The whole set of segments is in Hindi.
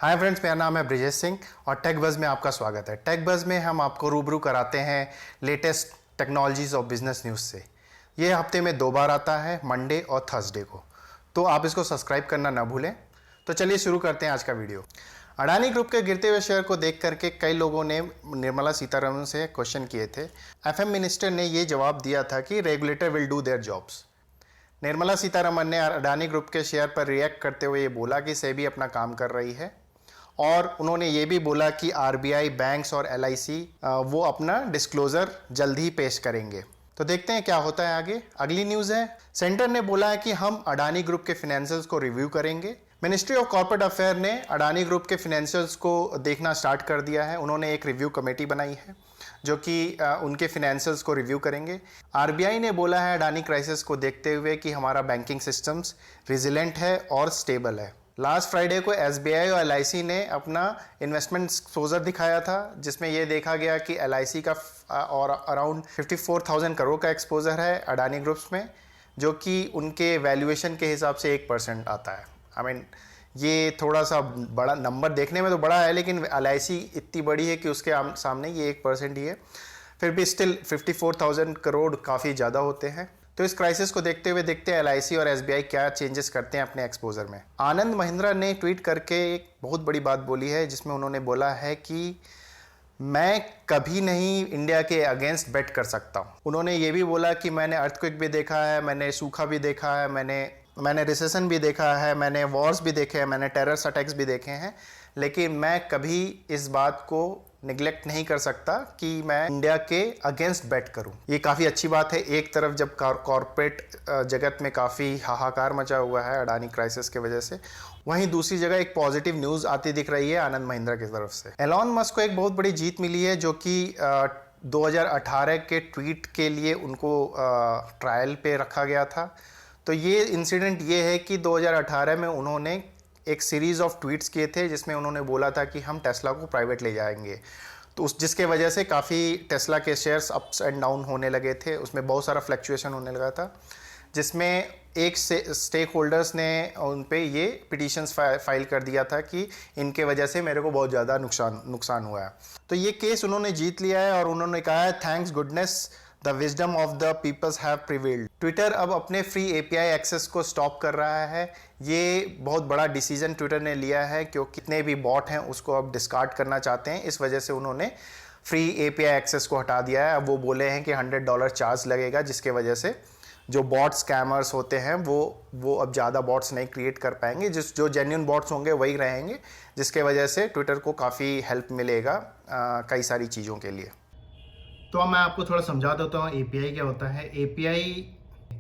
हाय फ्रेंड्स, मेरा नाम है ब्रिजेश सिंह और टेक बज़ में आपका स्वागत है। टेक बज़ में हम आपको रूबरू कराते हैं लेटेस्ट टेक्नोलॉजीज़ और बिजनेस न्यूज़ से। ये हफ्ते में 2 बार आता है, मंडे और थर्सडे को, तो आप इसको सब्सक्राइब करना ना भूलें। तो चलिए शुरू करते हैं आज का वीडियो। अडानी ग्रुप के गिरते हुए शेयर को देख करके कई लोगों ने निर्मला सीतारमण से क्वेश्चन किए थे। एफएम मिनिस्टर ने ये जवाब दिया था कि regulator will do their jobs. Nirmala Sitharaman ने अडानी ग्रुप के शेयर पर रिएक्ट करते हुए ये बोला कि सेबी अपना काम कर रही है, और उन्होंने ये भी बोला कि आरबीआई, बैंक्स और एलआईसी वो अपना डिस्क्लोजर जल्द ही पेश करेंगे। तो देखते हैं क्या होता है आगे। अगली न्यूज़ है, सेंटर ने बोला है कि हम अडानी ग्रुप के फिनेंशियल्स को रिव्यू करेंगे। मिनिस्ट्री ऑफ कॉर्पोरेट अफेयर ने अडानी ग्रुप के फिनेंशियल्स को देखना स्टार्ट कर दिया है। उन्होंने एक रिव्यू कमेटी बनाई है जो कि उनके फिनेंशियल्स को रिव्यू करेंगे। आरबीआई ने बोला है अडानी क्राइसिस को देखते हुए कि हमारा बैंकिंग सिस्टम्स रिजिलेंट है और स्टेबल है। लास्ट फ्राइडे को एसबीआई और एलआईसी ने अपना इन्वेस्टमेंट एक्सपोजर दिखाया था, जिसमें यह देखा गया कि एलआईसी का और अराउंड 54,000 करोड़ का एक्सपोजर है अडानी ग्रुप्स में, जो कि उनके वैल्यूएशन के हिसाब से 1% आता है। आई मीन ये थोड़ा सा बड़ा नंबर देखने में तो बड़ा है, लेकिन एलआईसी इतनी बड़ी है कि उसके सामने ये 1% ही है। फिर भी स्टिल 54,000 करोड़ काफ़ी ज़्यादा होते हैं। तो इस क्राइसिस को देखते हुए देखते हैं एलआईसी और एसबीआई क्या चेंजेस करते हैं अपने एक्सपोजर में। आनंद महिंद्रा ने ट्वीट करके एक बहुत बड़ी बात बोली है, जिसमें उन्होंने बोला है कि मैं कभी नहीं इंडिया के अगेंस्ट बेट कर सकता हूँ। उन्होंने ये भी बोला कि मैंने अर्थक्वेक भी देखा है, मैंने सूखा भी देखा है, मैंने रिसेशन भी देखा है, मैंने वॉर्स भी देखे हैं, मैंने टेरर अटैक्स भी देखे हैं, लेकिन मैं कभी इस बात को निगलेक्ट नहीं कर सकता कि मैं इंडिया के अगेंस्ट बेट करूं। ये काफ़ी अच्छी बात है। एक तरफ जब कॉर्पोरेट जगत में काफ़ी हाहाकार मचा हुआ है अडानी क्राइसिस की वजह से, वहीं दूसरी जगह एक पॉजिटिव न्यूज़ आती दिख रही है आनंद महिंद्रा की तरफ से। एलॉन मस्क को एक बहुत बड़ी जीत मिली है, जो कि 2018 के ट्वीट के लिए उनको ट्रायल पे रखा गया था। तो ये इंसिडेंट ये है कि 2018 में उन्होंने एक सीरीज़ ऑफ ट्वीट्स किए थे, जिसमें उन्होंने बोला था कि हम टेस्ला को प्राइवेट ले जाएंगे। तो जिसके वजह से काफ़ी टेस्ला के शेयर्स अप्स एंड डाउन होने लगे थे, उसमें बहुत सारा फ्लक्चुएशन होने लगा था, जिसमें एक स्टेक होल्डर्स ने उन पे ये पिटीशंस फाइल कर दिया था कि इनके वजह से मेरे को बहुत ज़्यादा नुकसान हुआ है। तो ये केस उन्होंने जीत लिया है और उन्होंने कहा है thanks goodness the wisdom of the peoples have prevailed. Twitter अब अपने फ्री एपीआई एक्सेस को स्टॉप कर रहा है। ये बहुत बड़ा डिसीजन ट्विटर ने लिया है, क्योंकि कितने भी बॉट हैं उसको अब डिस्कार्ड करना चाहते हैं। इस वजह से उन्होंने फ्री एपीआई एक्सेस को हटा दिया है। अब वो बोले हैं कि $100 चार्ज लगेगा, जिसके वजह से जो बॉट स्कैमर्स होते हैं वो अब ज़्यादा बॉट्स नहीं क्रिएट कर पाएंगे। जो जेन्युइन बॉट्स होंगे वही रहेंगे, जिसके वजह से ट्विटर को काफ़ी हेल्प मिलेगा कई सारी चीज़ों के लिए। तो अब मैं आपको थोड़ा समझा देता हूँ एपीआई क्या होता है। API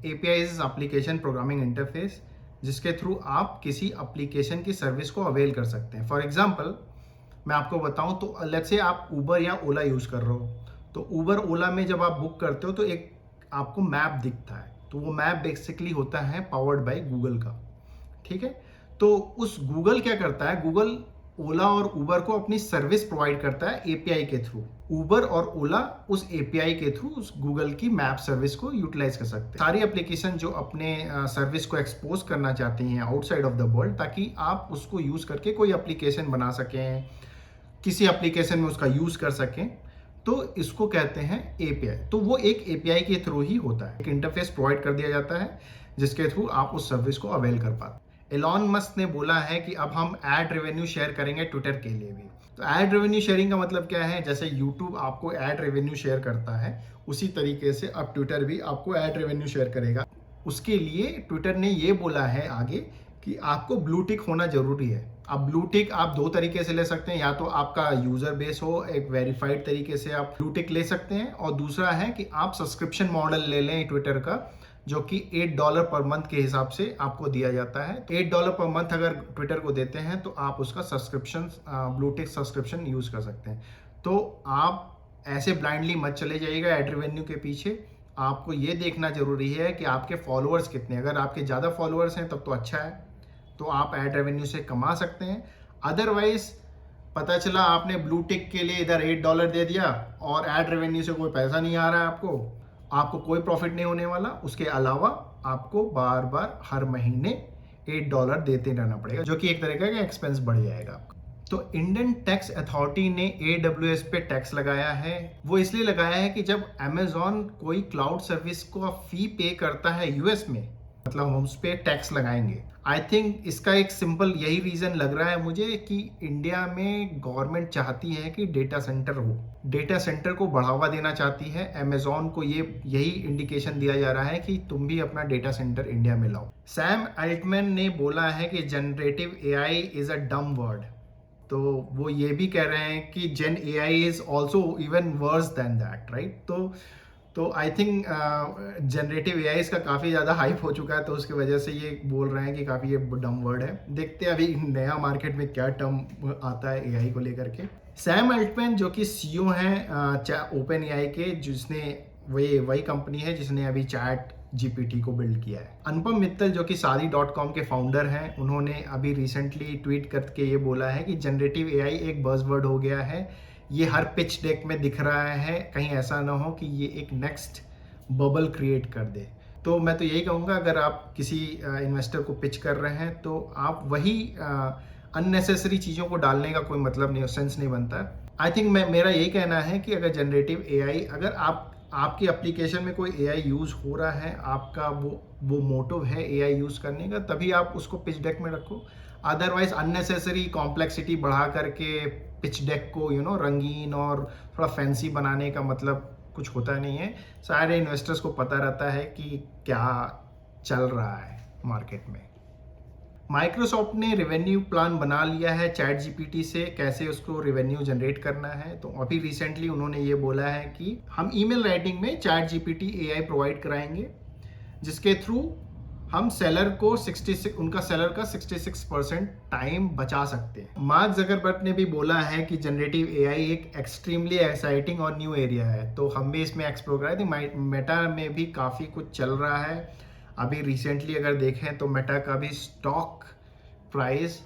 is application programming interface, जिसके थ्रू आप किसी एप्लीकेशन की सर्विस को अवेल कर सकते हैं। फॉर एग्जांपल मैं आपको बताऊं तो लेट्स से आप उबर या ओला यूज़ कर रहे हो, तो उबर ओला में जब आप बुक करते हो तो एक आपको मैप दिखता है। तो वो मैप बेसिकली होता है पावर्ड बाय गूगल का, ठीक है। तो उस गूगल क्या करता है, गूगल ओला और उबर को अपनी सर्विस प्रोवाइड करता है एपीआई के थ्रू। उबर और ओला उस एपीआई के थ्रू उस गूगल की मैप सर्विस को यूटिलाइज कर सकते हैं। सारी एप्लीकेशन जो अपने सर्विस को एक्सपोज करना चाहती हैं आउटसाइड ऑफ द वर्ल्ड, ताकि आप उसको यूज करके कोई एप्लीकेशन बना सकें, किसी एप्लीकेशन में उसका यूज कर सकें, तो इसको कहते हैं एपीआई। तो वो एक एपीआई के थ्रू ही होता है। एक इंटरफेस प्रोवाइड कर दिया जाता है जिसके थ्रू आप उस सर्विस को अवेल कर पाते हैं। एलॉन मस्क ने बोला है कि अब हम एड रेवेन्यू शेयर करेंगे ट्विटर के लिए भी। तो एड रेवेन्यू शेयरिंग का मतलब क्या है, जैसे यूट्यूब आपको एड रेवेन्यू शेयर करता है, उसी तरीके से अब ट्विटर भी आपको एड रेवेन्यू शेयर करेगा। उसके लिए ट्विटर ने ये बोला है आगे कि आपको ब्लू टिक होना जरूरी है। अब ब्लू टिक आप 2 तरीके से ले सकते हैं, या तो आपका यूजर बेस हो एक वेरीफाइड तरीके से आप ब्लू टिक ले सकते हैं, और दूसरा है कि आप सब्सक्रिप्शन मॉडल ले लें ट्विटर का, जो कि $8 पर मंथ के हिसाब से आपको दिया जाता है। $8 पर मंथ अगर ट्विटर को देते हैं तो आप उसका subscription blue tick subscription use कर सकते हैं। तो आप ऐसे ब्लाइंडली मत चले जाइएगा एड रेवेन्यू के पीछे। आपको ये देखना जरूरी है कि आपके फॉलोअर्स कितने। अगर आपके ज़्यादा फॉलोअर्स हैं तब तो अच्छा है, तो आप एड रेवेन्यू से कमा सकते हैं। अदरवाइज पता चला आपने ब्लू टिक के लिए इधर $8 दे दिया और एड रेवेन्यू से कोई पैसा नहीं आ रहा है, आपको कोई प्रॉफिट नहीं होने वाला। उसके अलावा आपको बार बार हर महीने $8 देते रहना पड़ेगा, जो कि एक तरीके का एक्सपेंस बढ़ जाएगा आपका। तो इंडियन टैक्स अथॉरिटी ने AWS पे टैक्स लगाया है। वो इसलिए लगाया है कि जब अमेजॉन कोई क्लाउड सर्विस को फी पे करता है यूएस में, मतलब हम उस पर टैक्स लगाएंगे। आई थिंक इसका एक सिंपल यही रीजन लग रहा है मुझे कि इंडिया में गवर्नमेंट चाहती है कि डेटा सेंटर हो, डेटा सेंटर को बढ़ावा देना चाहती है। अमेजॉन को यही इंडिकेशन दिया जा रहा है कि तुम भी अपना डेटा सेंटर इंडिया में लाओ। सैम अल्टमैन ने बोला है कि जनरेटिव AI इज अ डम वर्ड। तो वो ये भी कह रहे हैं कि जेन AI is also even worse than that, right. तो आई थिंक जनरेटिव AI इसका काफ़ी ज़्यादा हाइप हो चुका है, तो उसकी वजह से ये बोल रहे हैं कि काफ़ी ये डम वर्ड है। देखते हैं अभी नया मार्केट में क्या टर्म आता है AI को लेकर के। सैम अल्टमैन जो कि CEO हैं ओपन AI के, जिसने वही कंपनी है जिसने अभी चैट GPT को बिल्ड किया है। अनुपम मित्तल जो कि सारी.com के फाउंडर हैं, उन्होंने अभी रिसेंटली ट्वीट करके ये बोला है कि जनरेटिव AI एक बज़वर्ड हो गया है, ये हर पिच डेक में दिख रहा है, कहीं ऐसा ना हो कि ये एक नेक्स्ट बबल क्रिएट कर दे। तो मैं तो यही कहूँगा, अगर आप किसी इन्वेस्टर को पिच कर रहे हैं तो आप वही अननेसेसरी चीज़ों को डालने का कोई मतलब नहीं, सेंस नहीं बनता। आई थिंक मेरा यही कहना है कि अगर जनरेटिव AI, अगर आपकी एप्लीकेशन में कोई AI यूज़ हो रहा है, आपका वो मोटिव है AI यूज़ करने का, तभी आप उसको पिच डेक में रखो। अदरवाइज अननेसेसरी कॉम्प्लेक्सिटी बढ़ा करके पिच डेक को रंगीन और थोड़ा फैंसी बनाने का मतलब कुछ होता नहीं है। सारे इन्वेस्टर्स को पता रहता है कि क्या चल रहा है मार्केट में। माइक्रोसॉफ्ट ने रेवेन्यू प्लान बना लिया है चैट GPT से, कैसे उसको रेवेन्यू जनरेट करना है। तो अभी रिसेंटली उन्होंने ये बोला है कि हम ईमेल राइटिंग में चैट GPT AI प्रोवाइड कराएंगे, जिसके थ्रू हम सेलर को उनका सेलर का 66% टाइम बचा सकते हैं। मार्क ज़करबर्ग ने भी बोला है कि जनरेटिव AI एक एक्सट्रीमली एक्साइटिंग और न्यू एरिया है, तो हम भी इसमें एक्सप्लोर करें। तो मेटा में भी काफ़ी कुछ चल रहा है। अभी रिसेंटली अगर देखें तो मेटा का भी स्टॉक प्राइस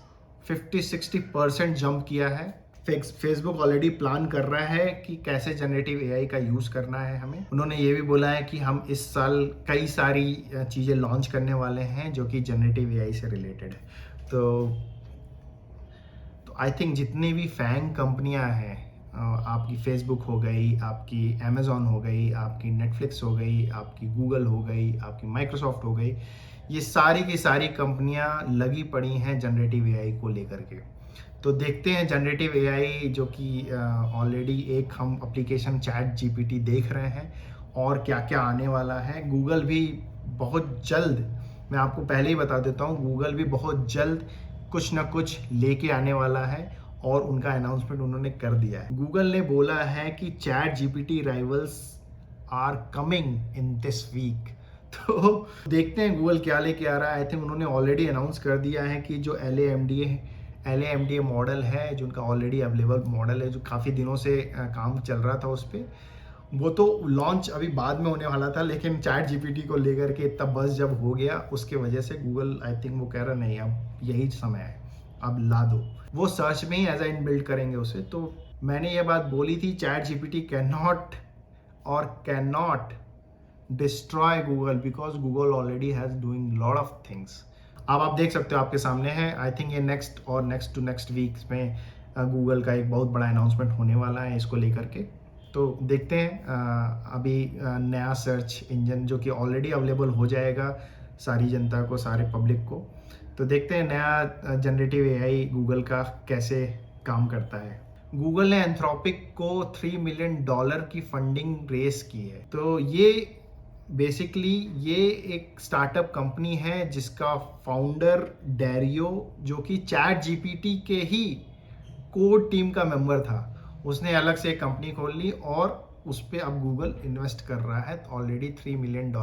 50-60% जंप किया है। फेसबुक ऑलरेडी प्लान कर रहा है कि कैसे जनरेटिव AI का यूज़ करना है हमें। उन्होंने ये भी बोला है कि हम इस साल कई सारी चीज़ें लॉन्च करने वाले हैं जो कि जनरेटिव AI से रिलेटेड है। तो आई थिंक जितनी भी फैंग कंपनियां हैं, आपकी फेसबुक हो गई, आपकी अमेज़ॉन हो गई, आपकी नेटफ्लिक्स हो गई, आपकी गूगल हो गई, आपकी माइक्रोसॉफ्ट हो गई, ये सारी की सारी कंपनियां लगी पड़ी हैं जनरेटिव AI को लेकर के। तो देखते हैं जनरेटिव AI जो कि ऑलरेडी एक हम एप्लीकेशन चैट GPT देख रहे हैं, और क्या क्या आने वाला है। गूगल भी बहुत जल्द, मैं आपको पहले ही बता देता हूँ, गूगल भी बहुत जल्द कुछ ना कुछ लेके आने वाला है, और उनका अनाउंसमेंट उन्होंने कर दिया है। गूगल ने बोला है कि chat GPT rivals are coming in this week. तो देखते हैं गूगल क्या लेके आ रहा है। आई थिंक उन्होंने ऑलरेडी अनाउंस कर दिया है कि जो LAMDA मॉडल है, जो उनका ऑलरेडी अवेलेबल मॉडल है, जो काफ़ी दिनों से काम चल रहा था उस पर, वो तो लॉन्च अभी बाद में होने वाला था, लेकिन चैट GPT को लेकर के इतना बज़ जब हो गया, उसके वजह से गूगल आई थिंक वो कह रहा नहीं, अब यही समय है, अब ला दो। वो सर्च में ही एज इन बिल्ड करेंगे उसे। तो मैंने ये बात बोली थी, chat GPT can not destroy Google, because Google already has doing lot of things. अब आप देख सकते हो, आपके सामने है। आई थिंक ये नेक्स्ट और नेक्स्ट टू नेक्स्ट वीक्स में गूगल का एक बहुत बड़ा अनाउंसमेंट होने वाला है इसको लेकर के। तो देखते हैं, अभी नया सर्च इंजन जो कि ऑलरेडी अवेलेबल हो जाएगा सारी जनता को, सारे पब्लिक को। तो देखते हैं नया जनरेटिव AI गूगल का कैसे काम करता है। गूगल ने एंथ्रोपिक को $3 मिलियन की फंडिंग रेस की है। तो ये बेसिकली ये एक स्टार्टअप कंपनी है जिसका फाउंडर डैरियो, जो कि चैट GPT के ही कोर टीम का मेंबर था, उसने अलग से एक कंपनी खोल ली और उस पर अब गूगल इन्वेस्ट कर रहा है। तो ऑलरेडी $3 मिलियन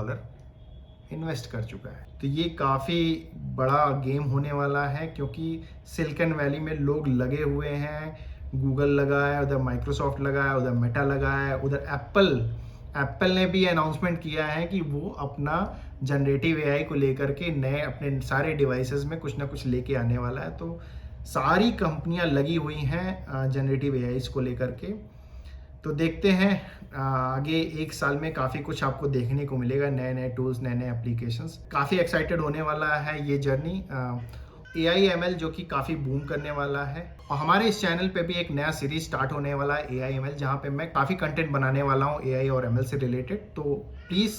इन्वेस्ट कर चुका है। तो ये काफ़ी बड़ा गेम होने वाला है, क्योंकि सिलिकॉन वैली में लोग लगे हुए हैं। गूगल लगा है, उधर माइक्रोसॉफ्ट लगा है, उधर मेटा लगा है, उधर एप्पल ने भी अनाउंसमेंट किया है कि वो अपना जनरेटिव AI को लेकर के नए अपने सारे डिवाइसेस में कुछ ना कुछ लेके आने वाला है। तो सारी कंपनियां लगी हुई हैं जनरेटिव AI को लेकर के। तो देखते हैं आगे एक साल में काफ़ी कुछ आपको देखने को मिलेगा, नए नए टूल्स, नए नए एप्लीकेशंस। काफ़ी एक्साइटेड होने वाला है ये जर्नी। AI/ML जो कि काफ़ी बूम करने वाला है, और हमारे इस चैनल पे भी एक नया सीरीज स्टार्ट होने वाला है AI/ML, जहाँ पे मैं काफ़ी कंटेंट बनाने वाला हूँ AI और ML से रिलेटेड। तो please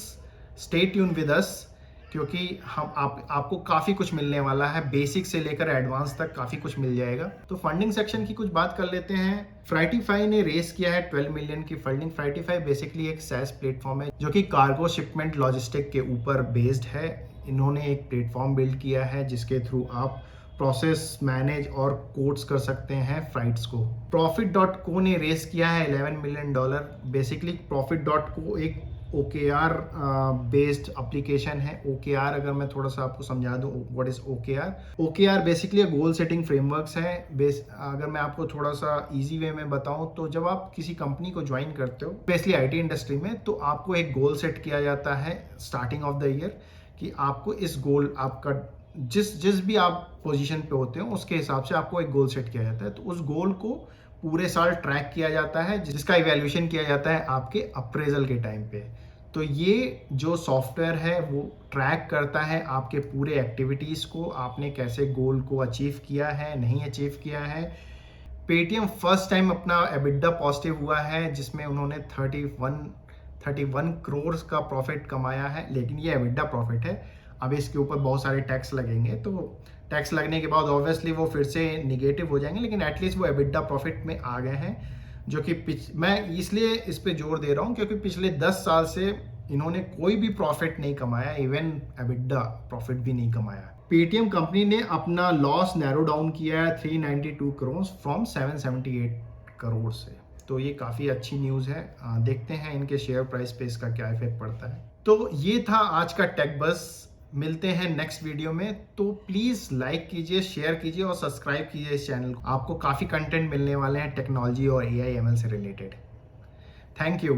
stay tune with us, क्योंकि हम आपको काफ़ी कुछ मिलने वाला है, बेसिक से लेकर एडवांस तक काफ़ी कुछ मिल जाएगा। तो फंडिंग सेक्शन की कुछ बात कर लेते हैं। फ्राइटिफाई ने रेस किया है 12 मिलियन की फंडिंग। फ्राइटिफाई बेसिकली एक SaaS प्लेटफॉर्म है जो कि कार्गो शिपमेंट लॉजिस्टिक के ऊपर बेस्ड है। इन्होंने एक प्लेटफॉर्म बिल्ड किया है जिसके थ्रू आप प्रोसेस, मैनेज और कोड्स कर सकते हैं फ्लाइट्स को। Profit.co ने रेस किया है $11 मिलियन। बेसिकली Profit.co एक OKR बेस्ड एप्लीकेशन है। OKR अगर मैं थोड़ा सा आपको समझा दूं, what is OKR basically goal setting frameworks है। अगर मैं आपको थोड़ा सा इजी वे में बताऊं तो जब आप किसी कंपनी को ज्वाइन करते हो, स्पेशली IT इंडस्ट्री में, तो आपको एक गोल सेट किया जाता है स्टार्टिंग ऑफ द ईयर कि आपको इस गोल, आपका जिस भी आप पोजीशन पे होते हो उसके हिसाब से आपको एक गोल सेट किया जाता है। तो उस गोल को पूरे साल ट्रैक किया जाता है, जिसका इवैल्यूएशन किया जाता है आपके अप्रेजल के टाइम पे। तो ये जो सॉफ्टवेयर है वो ट्रैक करता है आपके पूरे एक्टिविटीज़ को, आपने कैसे गोल को अचीव किया है, नहीं अचीव किया है। पेटीएम फर्स्ट टाइम अपना EBITDA पॉजिटिव हुआ है, जिसमें उन्होंने 31 करोड़ का प्रॉफिट कमाया है, लेकिन ये EBITDA प्रॉफिट है। अब इसके ऊपर बहुत सारे टैक्स लगेंगे, तो टैक्स लगने के बाद ऑब्वियसली वो फिर से निगेटिव हो जाएंगे, लेकिन एटलीस्ट वो EBITDA प्रॉफिट में आ गए हैं। जो कि मैं इसलिए इस पे जोर दे रहा हूँ क्योंकि पिछले 10 साल से इन्होंने कोई भी प्रॉफिट नहीं कमाया, इवन EBITDA प्रॉफिट भी नहीं कमाया। पेटीएम कंपनी ने अपना लॉस नैरो डाउन किया है 392 करोड़ फ्रॉम 778 करोड़ से। तो ये काफ़ी अच्छी न्यूज़ है। देखते हैं इनके शेयर प्राइस पे इसका क्या इफेक्ट पड़ता है। तो ये था आज का टेक बस। मिलते हैं नेक्स्ट वीडियो में। तो प्लीज़ लाइक कीजिए, शेयर कीजिए और सब्सक्राइब कीजिए इस चैनल को। आपको काफ़ी कंटेंट मिलने वाले हैं टेक्नोलॉजी और AI/ML से रिलेटेड। Thank you.